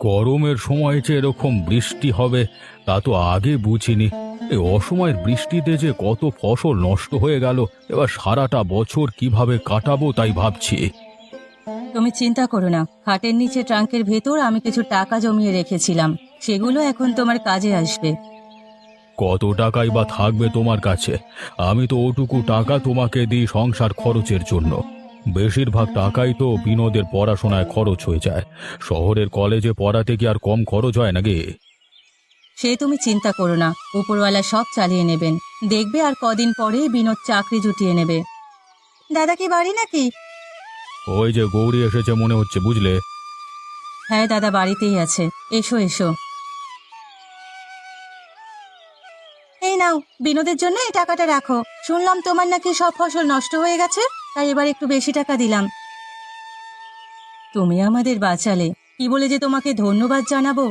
গরমের সময় যে এরকম বৃষ্টি হবে তা তো আগে বুঝিনি। এই অসময়ের বৃষ্টিতে যে কত ফসল নষ্ট হয়ে গেল, এবার সারাটা বছর কিভাবে কাটাবো তাই ভাবছি। তুমি চিন্তা করো না, খাটের নিচে ট্রাঙ্কের ভেতর আমি কিছু টাকা জমিয়ে রেখেছিলাম, সেগুলো এখন তোমার কাজে আসবে। কত টাকাই বা থাকবে তোমার কাছে? আমি তো ওটুকু টাকা তোমাকে দিই সংসার খরচের জন্য। বেশিরভাগ টাকাই তো বিনোদের পড়াশোনায় খরচ হয়ে যায়। শহরের কলেজে পড়াতে কি আর কম খরচ হয় নাকি? সে তুমি চিন্তা করো না, উপরওয়ালা সব চালিয়ে নেবেন। দেখবে আর কদিন পরেই বিনোদ চাকরি জুটিয়ে নেবে। দাদা কি বাড়ি নাকি? ওই যে গৌরী এসেছে মনে হচ্ছে, বুঝলে। হ্যাঁ দাদা বাড়িতেই আছে, এসো এসো। এই নাও, বিনোদের জন্য এই টাকাটা রাখো। শুনলাম তোমার নাকি সব ফসল নষ্ট হয়ে গেছে, তাই এবার একটু বেশি টাকা দিলাম। তুমি আমাদের বাঁচালে, কি বলে যে তোমাকে ধন্যবাদ জানাবো।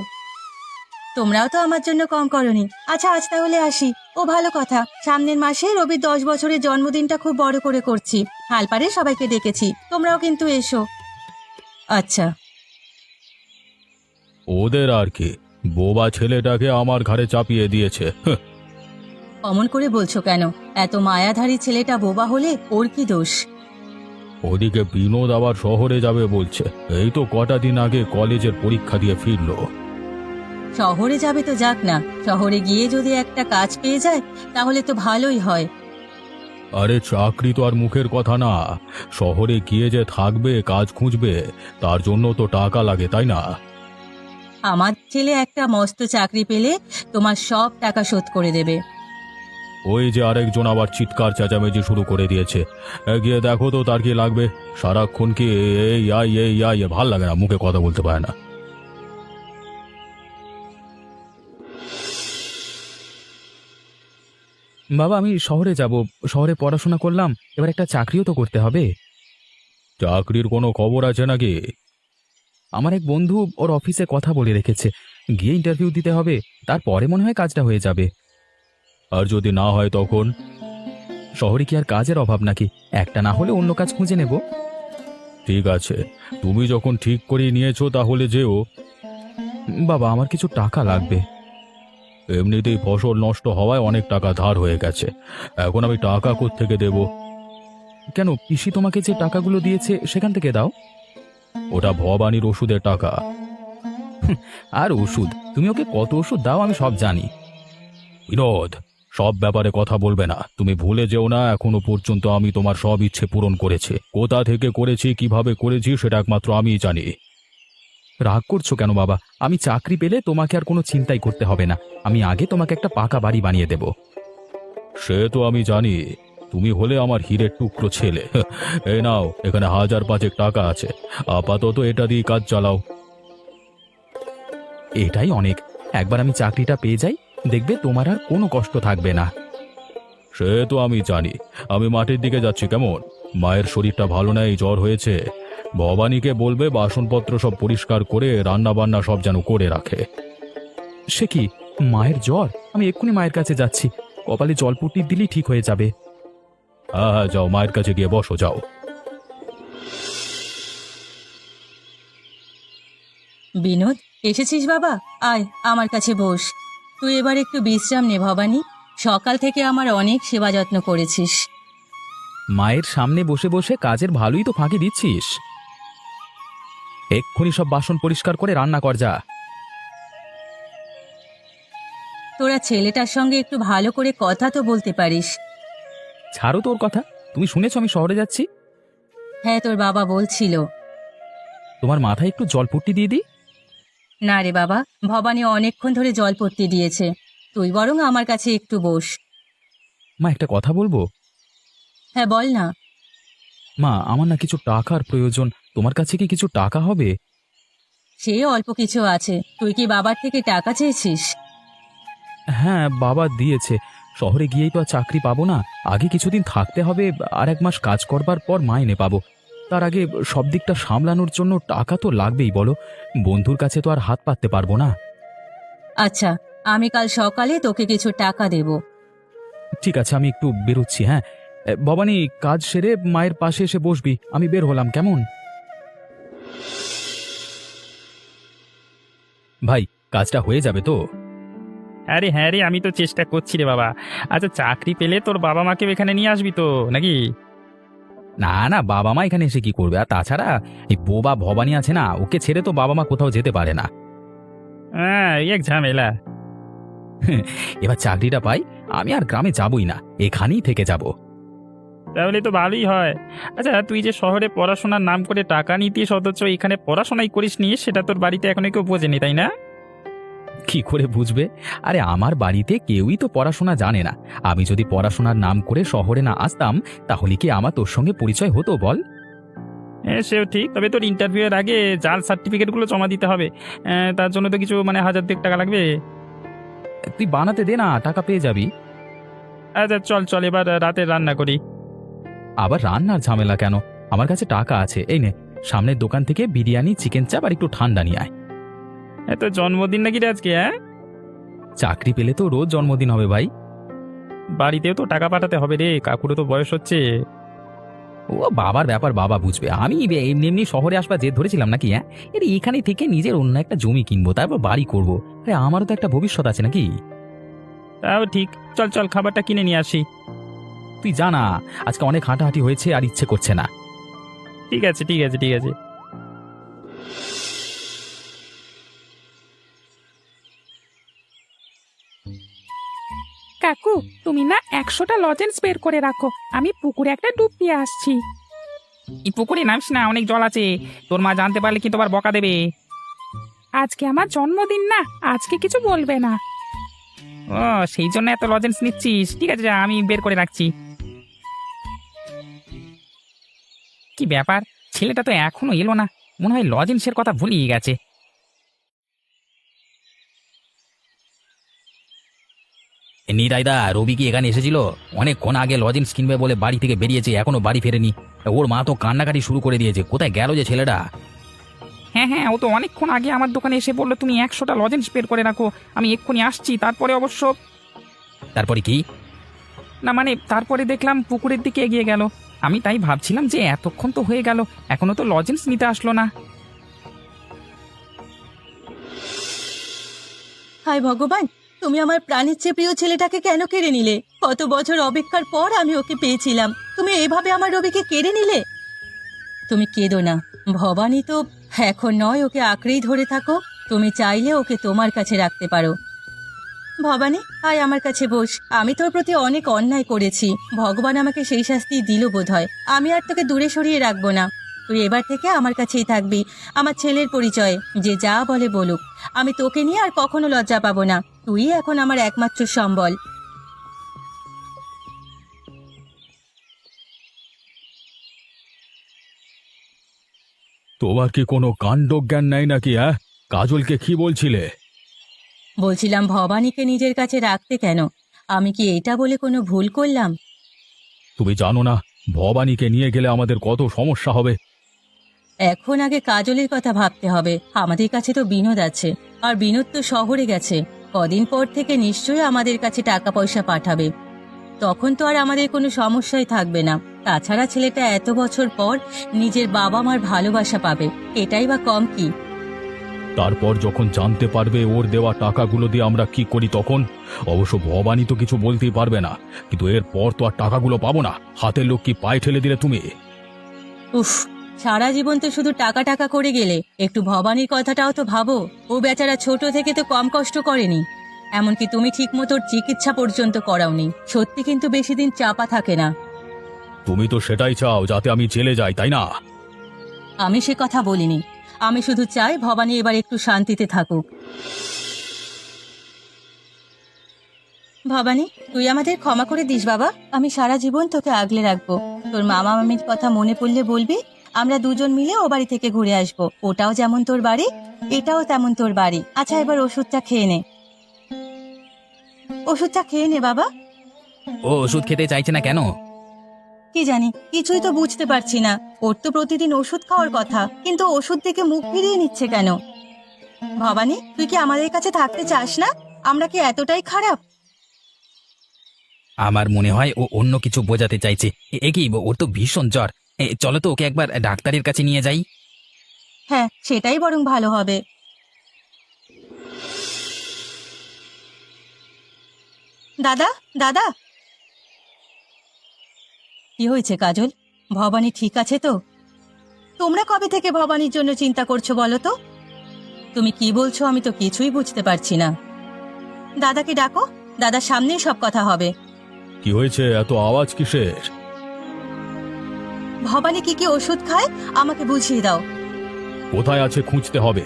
তোমরাও তো আমার জন্য কম করনি। আচ্ছা আজ তাহলে আসি। ও ভালো কথা, সামনের মাসে রবির 10 বছরের জন্মদিনটা খুব বড় করে করছি। হালপাড়ে সবাইকে ডেকেছি, তোমরাও কিন্তু এসো। আচ্ছা। ওদের আর কি, বোবা ছেলেটাকে আমার ঘাড়ে চাপিয়ে দিয়েছে। অমন করে বলছো কেন? এত মায়াধারী ছেলেটা বোবা হলে ওর কি দোষ? ওদিকে বিনোদ আবার শহরে যাবে বলছে। এই তো কটা দিন আগে কলেজের পরীক্ষা দিয়ে ফিরলো। শহরে যাবে তো যাক না, শহরে গিয়ে যদি একটা কাজ পেয়ে যায় তাহলে তো ভালোই হয়। আরে চাকরি তো আর মুখের কথা না। শহরে গিয়ে যে থাকবে, কাজ খুঁজবে, তার জন্য তো টাকা লাগে, তাই না? আমার ছেলে একটা মস্ত চাকরি পেলে তোমার সব টাকা শোধ করে দেবে। ওই যে আরেকজন আবার চিৎকার চেঁচামেচি শুরু করে দিয়েছে। গিয়ে দেখো তো তার কি লাগবে। সারাক্ষণ কি এই ভাল লাগে না, মুখে কথা বলতে পারে না। বাবা, আমি শহরে যাব। শহরে পড়াশোনা করলাম, এবার একটা চাকরিও তো করতে হবে। চাকরির কোনো খবর আছে নাকি? আমার এক বন্ধু ওর অফিসে কথা বলে রেখেছে, গিয়ে ইন্টারভিউ দিতে হবে, তারপরে মনে হয় কাজটা হয়ে যাবে। আর যদি না হয় তখন? শহরে কি আর কাজের অভাব নাকি? একটা না হলে অন্য কাজ খুঁজে নেব। ঠিক আছে, তুমি যখন ঠিক করে নিয়েছো তাহলে যেও। বাবা, আমার কিছু টাকা লাগবে। এমনিতেই ফসল নষ্ট হওয়ায় অনেক টাকা ধার হয়ে গেছে। এখন আমি টাকা কোত্থেকে দেব? কেন, পিসি তোমাকে যে টাকাগুলো দিয়েছে সেখান থেকে দাও। ওটা ভবানীর ওষুধের টাকা। আর ওষুধ? তুমি ওকে কত ওষুধ দাও আমি সব জানি। বিনোদ, সব ব্যাপারে কথা বলবে না। তুমি ভুলে যেও না, এখনো পর্যন্ত আমি তোমার সব ইচ্ছে পূরণ করেছি। কোথা থেকে করেছি, কিভাবে করেছি, সেটা একমাত্র আমিই জানি। রাগ করছো কেন বাবা? আমি চাকরি পেলে তোমাকে আর কোনো চিন্তাই করতে হবে না। আমি আগে তোমাকে একটা পাকা বাড়ি বানিয়ে দেব। সে তো আমি জানি। তুমি হলে আমার হীরের টুকরো ছেলে। এই নাও, এখানে 1,000-5 টাকা আছে। আপাতত এটা দিয়ে কাজ চালাও। এটাই অনেক। একবার আমি চাকরিটা পেয়ে যাই, দেখবে তোমার আর কোনো কষ্ট থাকবে না। সে তো আমি জানি। আমি মাঠের দিকে যাচ্ছি, কেমন? মায়ের শরীরটা ভালো নেই, জ্বর হয়েছে। ভবানীকে বলবে বাসনপত্র সব পরিষ্কার করে রান্না বান্না সব যেন করে রাখে। সে কি, মায়ের জ্বর? আমি এক্ষুনি মায়ের কাছে যাচ্ছি। কপালে জলপট্টি দিলেই ঠিক হয়ে যাবে। হ্যাঁ হ্যাঁ, যাও, মায়ের কাছে গিয়ে বসো, যাও। বিনোদ, এসেছিস বাবা? আয় আমার কাছে বস। তুই এবার একটু বিশ্রাম নে ভবানী। সকাল থেকে আমার অনেক সেবা যত্ন করেছিস। মায়ের সামনে বসে বসে কাজের ভালোই তো ফাঁকি দিচ্ছিস। এক্ষুনি সব বাসন পরিষ্কার করে রান্না কর যা। তোরা ছেলেটার সঙ্গে একটু ভালো করে কথা তো বলতে পারিস। ছাড়ো তোর কথা। তুমি শুনেছো আমি শহরে যাচ্ছি? হ্যাঁ, তোর বাবা বলছিল। তোমার মাথায় একটু জলপট্টি দিয়ে দিই। না রে বাবা, ভবানী অনেকক্ষণ ধরে জল পড়তে দিয়েছে। তুই বরং আমার কাছে একটু বস। মা, একটা কথা বলবো? হ্যাঁ বল না। মা, আমার না কিছু টাকার প্রয়োজন। তোমার কাছে কি কিছু টাকা হবে? সে অল্প কিছু আছে। তুই কি বাবার থেকে টাকা চেয়েছিস? হ্যাঁ, বাবা দিয়েছে। শহরে গিয়েই তো আর চাকরি পাবো না। আগে কিছুদিন থাকতে হবে, আর 1 মাস কাজ করবার পর মাইনে পাবো। তার আগে সব দিকটা সামলানোর জন্য টাকা তো লাগবেই, বলো। বন্ধুর কাছে তো আর হাত পাততে পারবো না। আচ্ছা, আমি কাল সকালে তোকে কিছু টাকা দেব। ঠিক আছে, আমি একটু বেরোচ্ছি। হ্যাঁ, ভবানী, কাজ সেরে মায়ের পাশে এসে বসবি। আমি বের হলাম, কেমন? ভাই, কাজটা হয়ে যাবে তো? আরে হ্যাঁ রে, আমি তো চেষ্টা করছি রে বাবা। আচ্ছা, চাকরি পেলে তোর বাবা মাকেও এখানে নিয়ে আসবি তো নাকি? না না, বাবা মা এখানে এসে কি করবে? আর তাছাড়া এই বোবা ভবানী আছে না, ওকে ছেড়ে তো বাবা মা কোথাও যেতে পারে না। হ্যাঁ, এই এক ঝামেলা। এবার চাকরিটা পাই, আমি আর গ্রামে যাবই না, এখানেই থেকে যাব। তাহলে তো ভালোই হয়। আচ্ছা, তুই যে শহরে পড়াশোনার নাম করে টাকা নিতিস, অথচ এখানে পড়াশোনাই করিস নি, সেটা তোর বাড়িতে এখনো কেউ বোঝেনি, তাই না? কি করে বুঝবে? আরে আমার বাড়িতে কেউই তো পড়াশোনা জানে না। আমি যদি পড়াশোনার নাম করে শহরে না আসতাম, তাহলে কি আমার তোর সঙ্গে পরিচয় হতো বল? হ্যাঁ, সেও ঠিক। তবে তোর ইন্টারভিউ এর আগে জাল সার্টিফিকেটগুলো জমা দিতে হবে। তার জন্য তো কিছু মানে 1000 টাকা লাগবে। তুই বানাতে দে না, টাকা পেয়ে যাবি। আচ্ছা, চল চল, এবার রাতে রান্না করি। আবার রান্নার ঝামেলা কেন? আমার কাছে টাকা আছে, এই নে, সামনের দোকান থেকে বিরিয়ানি, চিকেন চাপ আর একটু ঠান্ডা নিয়ে আয়। এত জন্মদিন নাকি রে আজকে? হ্যাঁ, চাকরি পেলে তো রোজ জন্মদিন হবে ভাই। বাড়িতেও তো টাকা পাঠাতে হবে রে, কাকুরও তো বয়স হচ্ছে। ও বাবার ব্যাপার, বাবা বুঝবে। আমি এমনি এমনি শহরে আসবার জেদ ধরেছিলাম নাকি? হ্যাঁ, এর এখানে থেকে নিজের অন্য একটা জমি কিনবো, তারপর বাড়ি করবো। আরে আমারও তো একটা ভবিষ্যৎ আছে নাকি? তাও ঠিক। চল চল, খাবারটা কিনে নিয়ে আসি। তুই জানা, আজকে অনেক হাঁটাহাঁটি হয়েছে আর ইচ্ছে করছে না। ঠিক আছে, ঠিক আছে, ঠিক আছে। কাকু, তুমি না 100টা লজেন্স বের করে রাখো, আমি পুকুরে একটা ডুব দিয়ে আসছি। এই পুকুরে নামিস না, অনেক জল আছে। তোর মা জানতে পারলে কিন্তু আবার বকা দেবে। আজকে আমার জন্মদিন না, আজকে কিছু বলবে না। ও, সেই জন্য এত লজেন্স নিচ্ছিস? ঠিক আছে, যা, আমি বের করে রাখছি। কি ব্যাপার, ছেলেটা তো এখনো এলো না, মনে হয় লজেন্সের কথা ভুলিয়ে গেছে। নিরাইদা, রবি কি এখানে এসেছিল? অনেকক্ষণ আগে লজেন্স কিনবে বলে বাড়ি থেকে বেরিয়েছে, এখনো বাড়ি ফেরেনি। ওর মা তো কান্নাকাটি শুরু করে দিয়েছে। কোথায় গেল যে ছেলেটা? হ্যাঁ হ্যাঁ, ও তো অনেকক্ষণ আগে আমার দোকানে এসে বললো তুমি 100টা লজেন্স বের করে রাখো, আমি এক্ষুনি আসছি। তারপরে অবশ্য তারপরে কি? না মানে, তারপরে দেখলাম পুকুরের দিকে এগিয়ে গেল। আমি তাই ভাবছিলাম যে এতক্ষণ তো হয়ে গেল, এখনো তো লজেন্স নিতে আসলো না। হায় ভগবান, তুমি আমার প্রাণের চেয়ে প্রিয় ছেলেটাকে কেন কেড়ে নিলে? কত বছর অপেক্ষার পর আমি ওকে পেয়েছিলাম, তুমি এভাবে আমার রবিকে কেড়ে নিলে। তুমি কেঁদো না, ভবানী তো এখন নয়, ওকে আঁকড়েই ধরে থাকো। তুমি চাইলে ওকে তোমার কাছে রাখতে পারো। ভবানী, আয় আমার কাছে বস। আমি তোর প্রতি অনেক অন্যায় করেছি, ভগবান আমাকে সেই শাস্তি দিল বোধহয়। আমি আর তোকে দূরে সরিয়ে রাখবো না, তুই এবার থেকে আমার কাছেই থাকবি। আমার ছেলের পরিচয়ে যে যা বলে বলুক, আমি তোকে নিয়ে আর কখনো লজ্জা পাবো না। তুই এখন আমার একমাত্র সম্বল। তোমার কি কোনো কাণ্ডজ্ঞান নাই নাকি? হ্যাঁ, কাজলকে কি বলছিলে? বলছিলাম ভবানীকে নিজের কাছে রাখতে কেন? আমি কি এটা বলে কোনো ভুল করলাম? তুমি জানো না ভবানীকে নিয়ে গেলে আমাদের কত সমস্যা হবে? এখন আগে কাজলের কথা ভাবতে হবে। আমাদের কাছে তো বিনোদ আছে, আর বিনোদ তো শহরে গেছে। কদিন পর থেকে নিশ্চয়ই আমাদের কাছে টাকা পয়সা পাঠাবে, তখন তো আর আমাদের কোনো সমস্যাই থাকবে না। তাছাড়া ছেলেটা এত বছর পর নিজের বাবা মার ভালোবাসা পাবে, এটাই বা কম কি? তারপর যখন জানতে পারবে ওর দেওয়া টাকাগুলো দিয়ে আমরা কি করি তখন? অবশ্য ভবানী তো কিছু বলতেই পারবে না, কিন্তু এরপর তো আর টাকাগুলো পাবো না। হাতের লোক কি পায়ে ঠেলে দিলে তুমি? উফ, সারা জীবন তো শুধু টাকা টাকা করে গেলে, একটু ভবানীর কথাটাও তো ভাবো। ও বেচারা ছোট থেকে তো কম কষ্ট করেনি, এমনকি তুমি ঠিক মতো চিকিৎসা পর্যন্ত করাওনি। সত্যি কিন্তু বেশি দিন চাপা থাকে না। তুমি তো সেটাই চাও যাতে আমি জেলে যাই, তাই না? আমি সে কথা বলিনি, আমি শুধু চাই ভবানী এবার একটু শান্তিতে থাকুক। ভবানী, তুই আমাদের ক্ষমা করে দিস বাবা। আমি সারা জীবন তোকে আগলে রাখবো। তোর মামা মামির কথা মনে পড়লে বলবি, আমরা দুজন মিলে ও বাড়ি থেকে ঘুরে আসবো। ওটাও যেমন তোর বাড়ি, এটাও তেমন তোর বাড়ি। আচ্ছা, এবার ওষুধটা খেয়ে নে। ওষুধটা খেয়ে নে বাবা। ও ওষুধ খেতে চাইছে না কেন? কি জানি, কিছুই তো বুঝতে পারছি না। ওর তো প্রতিদিন ওষুধ খাওয়ার কথা, কিন্তু ওষুধ থেকে মুখ ফিরিয়ে নিচ্ছে কেন? ভবানী, তুই কি আমাদের কাছে থাকতে চাস না? আমরা কি এতটাই খারাপ? আমার মনে হয় ও অন্য কিছু বোঝাতে চাইছে। এ কি, ওর তো ভীষণ জ্বর। চলো তো ওকে একবার ডাক্তারের কাছে নিয়ে যাই। হ্যাঁ, সেটাই বরং ভালো হবে। দাদা, দাদা। কি হয়েছে কাজল? ভবানী ঠিক আছে তো? তোমরা কবে থেকে ভবানীর জন্য চিন্তা করছো বলো তো? তুমি কি বলছো আমি তো কিছুই বুঝতে পারছি না। দাদাকে ডাকো, দাদার সামনেই সব কথা হবে। কি হয়েছে, এত আওয়াজ কিসের? ভবানী কি কি ওষুধ খায় আমাকে বুঝিয়ে দাও। কোথায় আছে খুঁজতে হবে।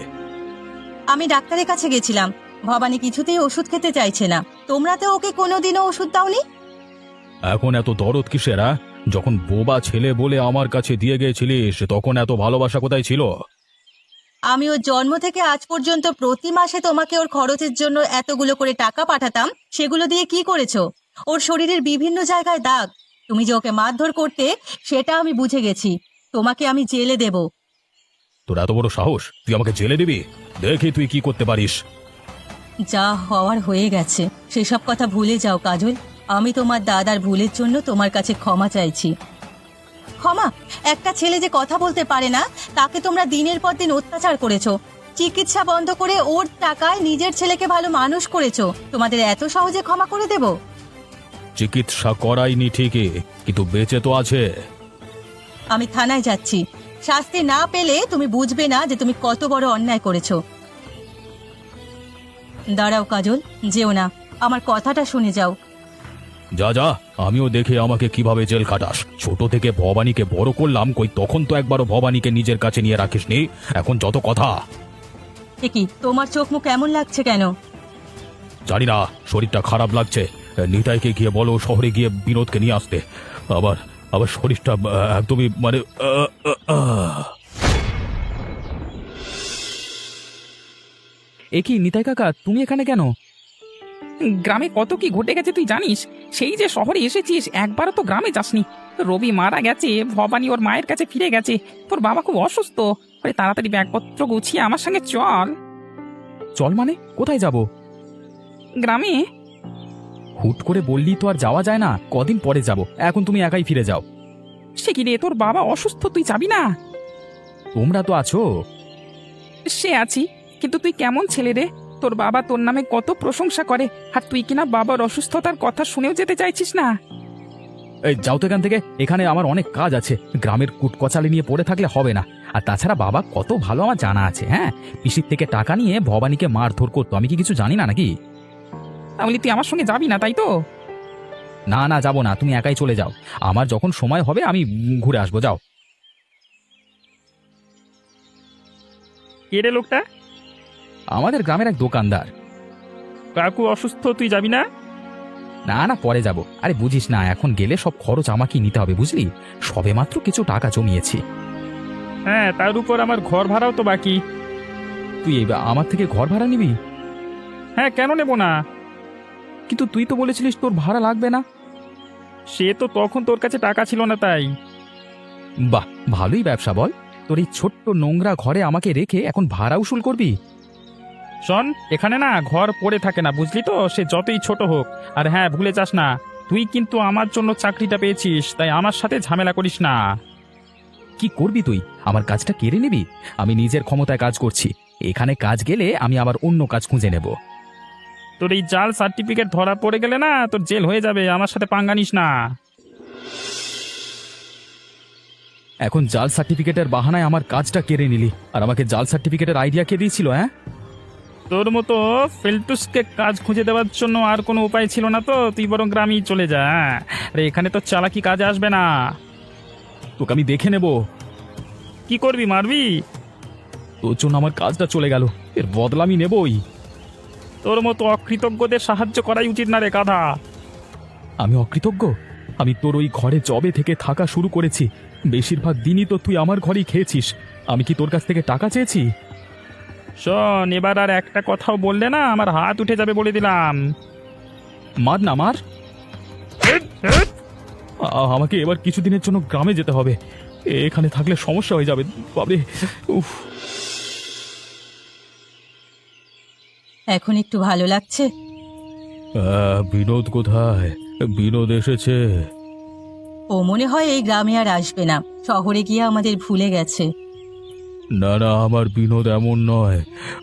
আমি ডাক্তারের কাছে গেছিলাম, ভবানী কিছুতেই ওষুধ খেতে চাইছে না। তোমরা তো ওকে কোনোদিনও ওষুধ দাওনি। এখন এত দরদ কিসের? যখন বোবা ছেলে বলে আমার কাছে দিয়ে গিয়েছিলিস তখন এত ভালোবাসা কোথায় ছিল? আমি ওর জন্ম থেকে আজ পর্যন্ত প্রতি মাসে তোমাকে ওর খরচের জন্য এতগুলো করে টাকা পাঠাতাম, সেগুলো দিয়ে কি করেছো? ওর শরীরের বিভিন্ন জায়গায় দাগ। তুমি যে ওকে মারধর করতে সেটা আমি বুঝে গেছি। তোমাকে আমি জেলে দেব। তোর এত বড় সাহস, তুই আমাকে জেলে দিবি? দেখি তুই কি করতে পারিস। যা হওয়ার হয়ে গেছে, সেসব কথা ভুলে যাও কাজল। আমি তোমার দাদার ভুলের জন্য তোমার কাছে ক্ষমা চাইছি। ক্ষমা? একটা ছেলে যে কথা বলতে পারে না তাকে তোমরা দিনের পর দিন অত্যাচার করেছো, চিকিৎসা বন্ধ করে ওর টাকায় নিজের ছেলেকে ভালো মানুষ করেছো। তোমাদের এত সহজে ক্ষমা করে দেব? চিকিৎসা করাইনি ঠিকই, কিন্তু বেঁচে তো আছে। আমি থানায় যাচ্ছি। শাস্তি না পেলে তুমি বুঝবে না যে তুমি কত বড় অন্যায় করেছো। দাঁড়াও কাজল, যেও না, আমার কথাটা শুনে যাও। যা যা, আমিও দেখে আমাকে কিভাবে জেল কাটাস। ছোট থেকে ভবানীকে বড় করলাম, কই তখন তো একবারও ভবানীকে নিজের কাছে নিয়ে রাখিসনি। এখন যত কথা। এ কি, তোমার চোখ মুখ এমন লাগছে কেন? জানি না, শরীরটা খারাপ লাগছে। নিতাইকে গিয়ে বলো শহরে গিয়ে বিনোদকে নিয়ে আসতে। আবার আবার শরীরটা একদমই মানে এ কি নিতাই কাকা, তুমি এখানে কেন? গ্রামে কত কি ঘটে গেছে তুই জানিস? সেই যে শহরে এসেছিস, একবারও তো গ্রামে যাসনি। রবি মারা গেছে, ভবানী ওর মায়ের কাছে ফিরে গেছে, তোর বাবা খুব অসুস্থ। আরে তাড়াতাড়ি ব্যাগপত্র গুছিয়ে আমার সঙ্গে চল। চল মানে? কোথায় যাব? গ্রামে। হুট করে বললি তো আর যাওয়া যায় না। কদিন পরে যাব, এখন তুমি একাই ফিরে যাও। সে কি রে, তোর বাবা অসুস্থ, তুই যাবি না? তোমরা তো আছো। সে আছি, কিন্তু তুই কেমন ছেলে রে? তোর বাবা তোর নামে কত প্রশংসা করে, আর তুই কিনা বাবার অসুস্থতার কথা শুনেও যেতে চাইছিস না। এই যাও তো এখান থেকে, এখানে আমার অনেক কাজ আছে। গ্রামের কুটকচালি নিয়ে পড়ে থাকলে হবে না। আর তাছাড়া বাবা কত ভালো আমার জানা আছে। হ্যাঁ, পিসির থেকে টাকা নিয়ে ভবানীকে মারধর করতো, আমি কি কিছু জানি না নাকি? তাহলে তুই আমার সঙ্গে যাবি না, তাই তো? না না, যাবো না, তুমি একাই চলে যাও। আমার যখন সময় হবে আমি ঘুরে আসবো, যাও। কে রে লোকটা? আমাদের গ্রামের এক দোকানদার। কাকু অসুস্থ, তুই যাবি না? না না, পরে যাব। আরে বুঝিস না, এখন গেলে সব খরচ আমাকেই নিতে হবে, বুঝলি? সবেমাত্র কিছু টাকা জমিয়েছি। হ্যাঁ, তার উপর আমার ঘর ভাড়াও তো বাকি। তুই আমার থেকে ঘর ভাড়া নিবি? হ্যাঁ, কেন নেব না? কিন্তু তুই তো বলেছিলিস তোর ভাড়া লাগবে না। সে তো তখন তোর কাছে টাকা ছিল না, তাই। বাহ, ভালোই ব্যবসা বল। তোর এই ছোট্ট নোংরা ঘরে আমাকে রেখে এখন ভাড়া উসুল করবি? শোন, এখানে না ঘর পড়ে থাকে না, বুঝলি তো, সে যতই ছোট হোক। আর হ্যাঁ, ভুলে যাস না, তুই কিন্তু আমার জন্য চাকরিটা পেয়েছিস, তাই আমার সাথে ঝামেলা করিস না। কি করবি তুই? আমার কাজটা কেড়ে নিবি? আমি নিজের ক্ষমতায় কাজ করছি। এখানে কাজ গেলে আমি আবার অন্য কাজ খুঁজে নেব। তোর এই জাল সার্টিফিকেট ধরা পড়ে গেলে না তোর জেল হয়ে যাবে, আমার সাথে পাঙ্গা নিস না। এখন জাল সার্টিফিকেটের বাহানায় আমার কাজটা কেড়ে নিলি, আর আমাকে জাল সার্টিফিকেটের আইডিয়া কে দিয়েছিল? হ্যাঁ, তোর মতো ফেলটুসকে কাজ খুঁজে দেওয়ার জন্য আর কোনো উপায় ছিল না, তো তুই বরং গ্রামেই চলে যা। আরে এখানে তো চালাকি কাজে আসবে না। তোকে আমি দেখে নেব। কি করবি, মারবি? তোর জন্য আমার কাজটা চলে গেল, এর বদলা আমি নেবই। তোর মতো অকৃতজ্ঞদের সাহায্য করাই উচিত না রে গাধা। আমি অকৃতজ্ঞ? আমি তোর ওই ঘরে জবে থেকে থাকা শুরু করেছি, বেশিরভাগ দিনই তো তুই আমার ঘরেই খেয়েছিস। আমি কি তোর কাছ থেকে টাকা চেয়েছি? শোন, এবার আর একটা কথাও বললে না আমার হাত উঠে যাবে, বলে দিলাম। মার না, মার। আমাকে এবার কিছুদিনের জন্য গ্রামে যেতে হবে। এখানে থাকলে সমস্যা হয়ে যাবে, বাবরে। উফ। এখন একটু ভালো লাগছে? বিনোদ কোথায়? বিনোদ এসেছে? ও মনে হয় এই গ্রামে আর আসবে না, শহরে গিয়ে আমাদের ভুলে গেছে। না না, আমার বিনোদ এমন নয়।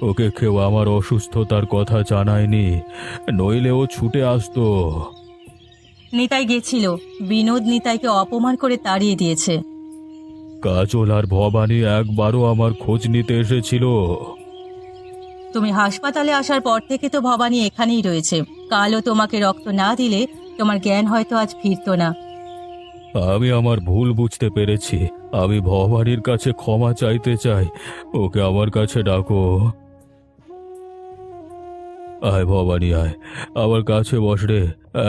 ওকে কেউ আমার অসুস্থতার কথা জানায়নি, নইলে ও ছুটে আসতো। নিতাই গেছিল, বিনোদ নিতাইকে অপমান করে তাড়িয়ে দিয়েছে। কাজল আর ভবানী একবারও আমার খোঁজ নিতে এসেছিল? তুমি হাসপাতালে আসার পর থেকে তো ভবানী এখানেই রয়েছে। কালও তোমাকে রক্ত না দিলে তোমার জ্ঞান হয়তো আজ ফিরতো না। আমি আমার ভুল বুঝতে পেরেছি। আমি ভবানীর কাছে ক্ষমা চাইতে চাই। ওকে আমার কাছে ডাকো। আয় ভবানী, আয় আমার কাছে বস রে।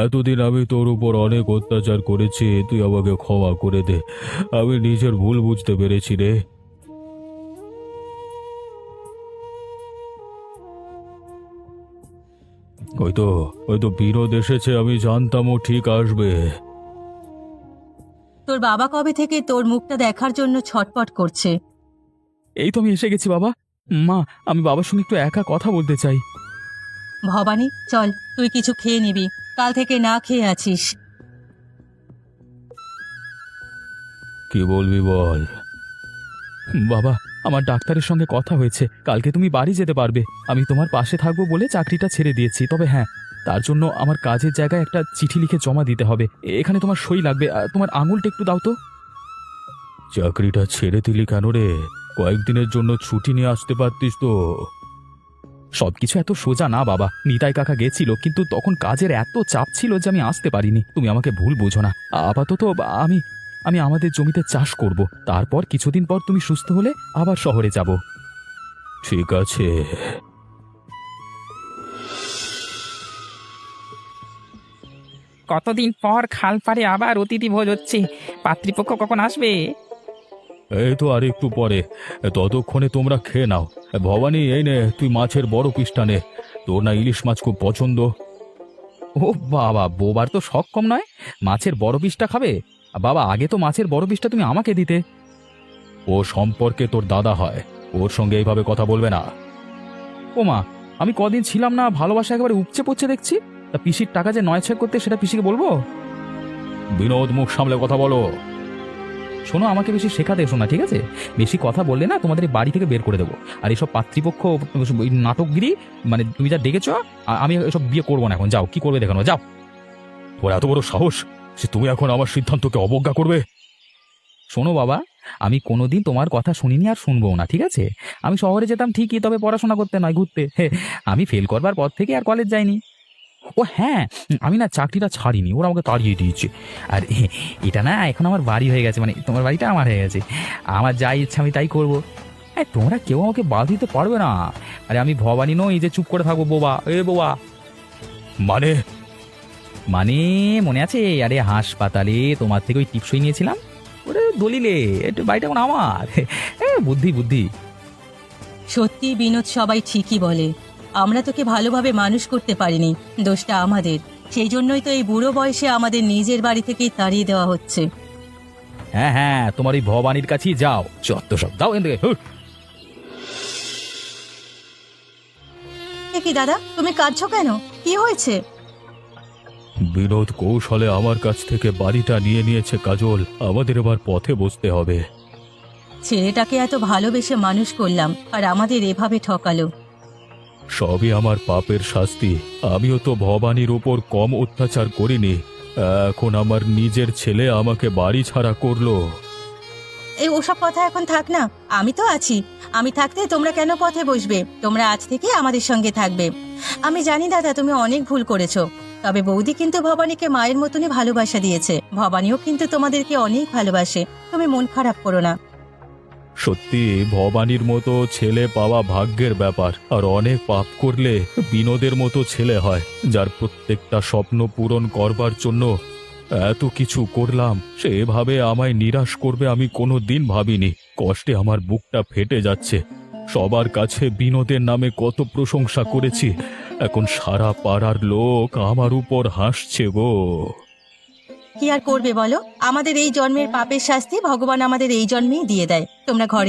এতদিন আমি তোর উপর অনেক অত্যাচার করেছি, তুই আমাকে ক্ষমা করে দে। আমি নিজের ভুল বুঝতে পেরেছি রে। ওই তো বিনোদ এসেছে। আমি জানতাম ও ঠিক আসবে। তোর বাবা কবে থেকে তোর মুখটা দেখার জন্য ছটপট করছে। এই তো আমি এসে গেছি বাবা। মা, আমি বাবার সঙ্গে একটু একা কথা বলতে চাই। ভবানী, চল, তুই কিছু খেয়ে নিবি, কাল থেকে না খেয়ে আছিস। কি বলবি বল। বাবা, আমার ডাক্তারের সঙ্গে কথা হয়েছে, কালকে তুমি বাড়ি যেতে পারবে। আমি তোমার পাশে থাকবো বলে চাকরিটা ছেড়ে দিয়েছি। তবে হ্যাঁ, তার জন্য আমার কাজের জায়গায় একটা চিঠি লিখে জমা দিতে হবে। এখানে তোমার সই লাগবে। তোমার আঙুলটা একটু দাও তো। চাকরিটা ছেড়ে দিলি কেন রে? কয়েকদিনের জন্য ছুটি নিয়ে আসতে পারতিস তো। সবকিছু এত সোজা না বাবা। নিতাই কাকা গেছিল, কিন্তু তখন কাজের এত চাপ ছিল যে আমি আসতে পারিনি। তুমি আমাকে ভুল বোঝো না। আপাতত আমি আমি আমাদের জমিতে চাষ করব। তারপর কিছুদিন পর তুমি সুস্থ হলে আবার শহরে যাব। ঠিক আছে। কতদিন পর খাল পাড়ে আবার অতিথি ভোজ হচ্ছে। পাত্রীপক্ষ কখন আসবে? এই তো আর একটু পরে। ততক্ষণে তোমরা খেয়ে নাও। ভবানী, এই নে, তুই মাছের বড় পিসটা নে। তোর না ইলিশ মাছ খুব পছন্দ। ও বাবা, বোবার তো শখ কম নয়। মাছের বড় পিসটা খাবে? বাবা, আগে তো মাছের বড় পিসটা তুমি আমাকে দিতে। ও সম্পর্কে তোর দাদা হয়, ওর সঙ্গে এইভাবে কথা বলবে না। ও মা, আমি কদিন ছিলাম না, ভালোবাসা একেবারে উপচে পড়ছে দেখছি। তা পিসির টাকা যে নয় ছেক করতে, সেটা পিসিকে বলবো? বিনোদ, মুখ সামলে কথা বলো। শোনো, আমাকে বেশি শেখাতে এসো না, ঠিক আছে? বেশি কথা বললে না তোমাদের এই বাড়ি থেকে বের করে দেবো। আর এসব পাত্রীপক্ষ, ওই নাটকগিরি, মানে তুমি যা ডেকেছ, আমি এসব বিয়ে করবো না এখন। যাও, কি করবে দেখানো, যাও। তোর এত বড় সাহস যে তুমি এখন আমার সিদ্ধান্তকে অবজ্ঞা করবে? শোনো বাবা, আমি কোনোদিন তোমার কথা শুনিনি আর শুনবো না, ঠিক আছে? আমি শহরে যেতাম ঠিকই, তবে পড়াশোনা করতে নয়, ঘুরতে। আমি ফেল করবার পর থেকে আর কলেজ যাইনি। ও হ্যাঁ, আমি না চাকরিটা ছাড়িনি, ওরা আমাকে তাড়িয়ে দিয়েছে। আর এটা না এখন আমার বাড়ি হয়ে গেছে, মানে তোমার বাড়িটা আমার হয়ে গেছে। আমার যাই ইচ্ছা আমি তাই করবো। তোমরা কেউ আমাকে বাধা দিতে পারবে না। আরে আমি ভবানী নই যে চুপ করে থাকবো। বোবা, বোবা। মানে মানে মনে আছে? আরে হাসপাতালে তোমার থেকে ওই টিপসই নিয়েছিলাম। ওরে দলিলে, একটু বাড়িটা এখন আমার। বুদ্ধি বুদ্ধি। সত্যি বিনোদ, সবাই ঠিকই বলে। আমরা তোকে ভালোভাবে মানুষ করতে পারিনি, দোষটা আমাদের। সেই জন্যই তো এই বুড়ো বয়সে আমাদের নিজের বাড়ি থেকেই তাড়িয়ে দেওয়া হচ্ছে। হ্যাঁ হ্যাঁ, তোমার এই ভবানীর কাছেই যাও। যত সব দাও এখান থেকে। কি দাদা, তুমি কাঁদছো কেন? কি হয়েছে? বিনোদ কৌশলে আমার কাছ থেকে বাড়িটা নিয়ে নিয়েছে কাজল। আমাদের এবার পথে বসতে হবে। ছেলেটাকে এত ভালোবেসে মানুষ করলাম, আর আমাদের এভাবে ঠকালো। সবই আমার পাপের শাস্তি। আমিও তো ভবানীর উপর কম অত্যাচার করিনি। এখন আমার নিজের ছেলে আমাকে বাড়ি ছাড়া করলো। এই ওসব কথা এখন থাক না, আমি তো আছি। আমি থাকতে তোমরা কেন পথে বসবে? তোমরা আজ থেকে আমাদের সঙ্গে থাকবে। আমি জানি দাদা, তুমি অনেক ভুল করেছো, তবে বৌদি কিন্তু ভবানীকে মায়ের মতনই ভালোবাসা দিয়েছে। ভবানীও কিন্তু তোমাদেরকে অনেক ভালোবাসে, তুমি মন খারাপ করো না। সত্যি ভবানীর মতো ছেলে পাওয়া ভাগ্যের ব্যাপার। আর অনেক পাপ করলে বিনোদের মতো ছেলে হয়, যার প্রত্যেকটা স্বপ্ন পূরণ করবার জন্য এত কিছু করলাম। সে এভাবে আমায় নিরাশ করবে আমি কোনো দিন ভাবিনি। কষ্টে আমার বুকটা ফেটে যাচ্ছে। সবার কাছে বিনোদের নামে কত প্রশংসা করেছি, এখন সারা পাড়ার লোক আমার উপর হাসছে গো। কি আর করবে বলো? আমাদের এই জন্মের পাপের শাস্তি ভগবান আমাদের এই জন্মেই দিয়ে দেয়। তোমরা ঘরে